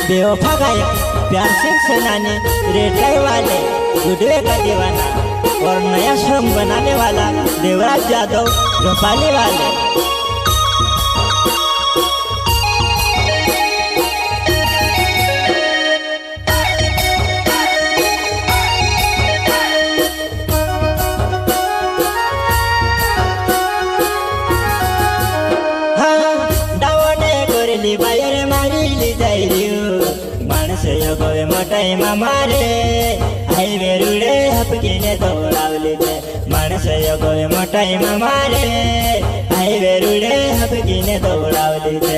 बेवफा गायक प्यार सिंह सेनानी, रेटाई वाले गुडवे का दीवाना और नया सॉन्ग बनाने वाला देवराज यादव भोपाली वाले। बायर मारिली जाइरियो मानस योगवे मटाई मारे हाईवे रुडे हपकीने दौड़ावली दे मानस योगवे मटाई मारे हाईवे रुडे हपकीने दौड़ावली दे।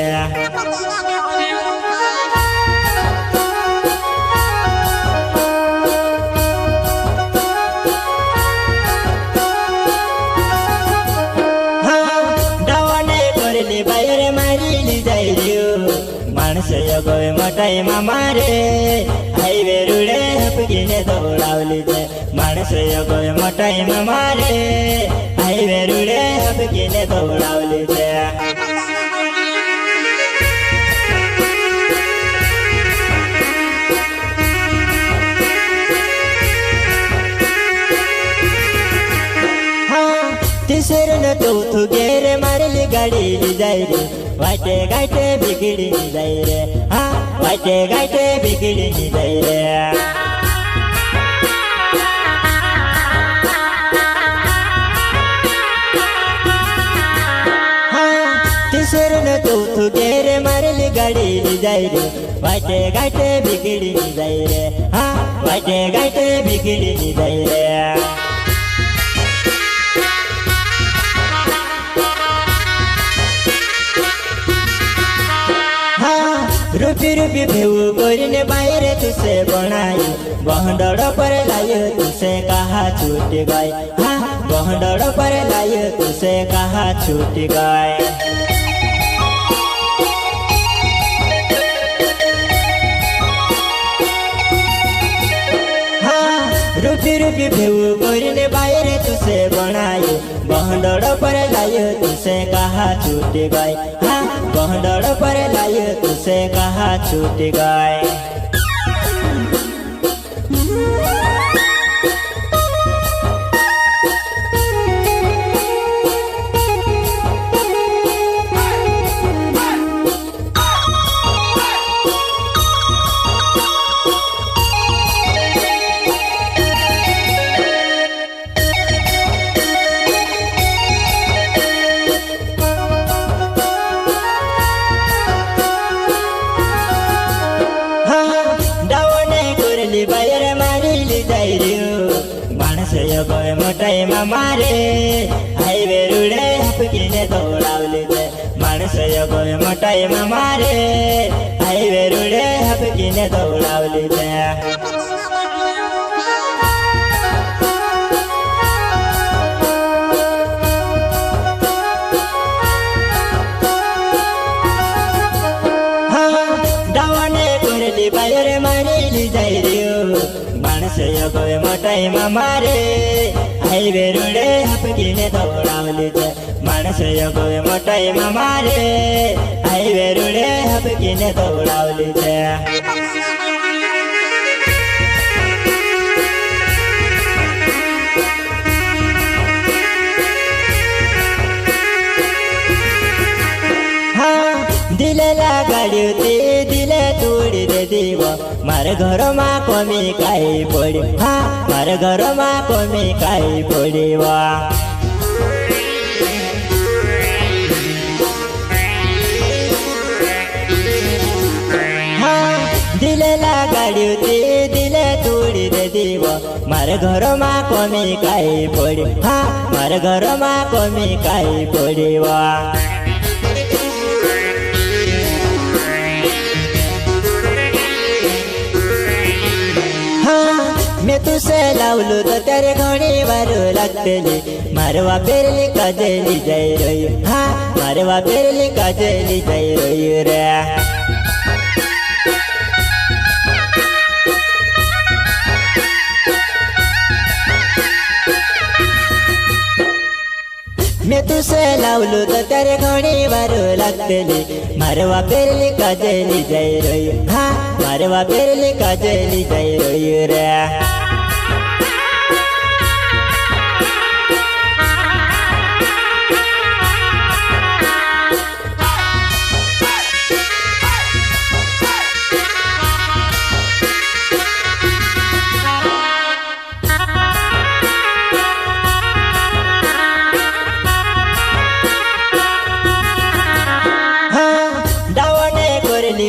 बायर मारिली जाइरियो मानस योगवे मटाई मारे हाईवे रुडे हपकीने दौड़ावली दे मानस योगवे मटाई मारे हाईवे रुडे हपकीने दौड़ावली दे। तिसर न चौथु गेर मारली गाडी ली जाई रे वाटे गाटे बिगडी जाई रे हाँ वाटे गाटे बिगडी जाई रे। तिसर न चौथु गेर मारली गाडी ली जाई रे वाटे गाटे बिगडी जाई रे हाँ वाटे गाटे बिगडी जाई रे। रूपी रूपी भेऊ कोरिने बाहर तुसे बनाई बहंडड़ पर लायो तुसे कहा छूट गए हाँ बहंडड़ पर लायो तुसे कहा छूट गए। रूपी रूपी भेऊ कोरिने बाहर तुसे बनाई बहंडड़ पर लायो तुसे कहा छूट गए हाँ बहंडड़ पर लायो तुसे कहा छूट गए। बायर मारिली जाइरियो मानस योगवे मटाई मारे हाईवे रुडे हपकीने दौड़ावली दे मानस योगवे मटाई मारे हाईवे रुडे हपकीने दौड़ावली दे। बायर मारिली जाइरियो मानस योगवे मटाई मारे हाईवे रुडे हपकीने दौड़ावली दे मानस योगवे मटाई मारे हाईवे रुडे हपकीने दौड़ावली दे। दिले लगाड्यो ते दिले तोडी दे देव मारे घरमा कमी काई पड्यो हाँ मारे घरमा कमी काई पड्यो। दिले लगाड्यो ते दिले तोडी दे देव मारे घरमा कमी काई पड्यो हाँ मारे घरमा कमी काई पड्यो। मैं तुसे लावलो तो तेरे घणी बार लागतली मारवा पेरली काजली जाई रही हाँ मारवा पेरली काजली जाई रही रे। मैं तुसे लावलो तर त्यारे घणी वार लागतली मारवा पेरली काजली जाई रोय हा मारवा पेरली काजली जाई रोय रे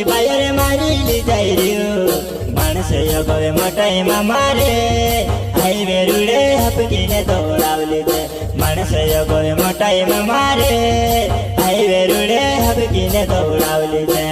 बायर मारिली जाई रे माणस योगवे मटाई मारे आई वेरुडे हपकीने दौडावली दे माणस योगवे मटाई मारे आई वेरुडे हपकीने दौडावली दे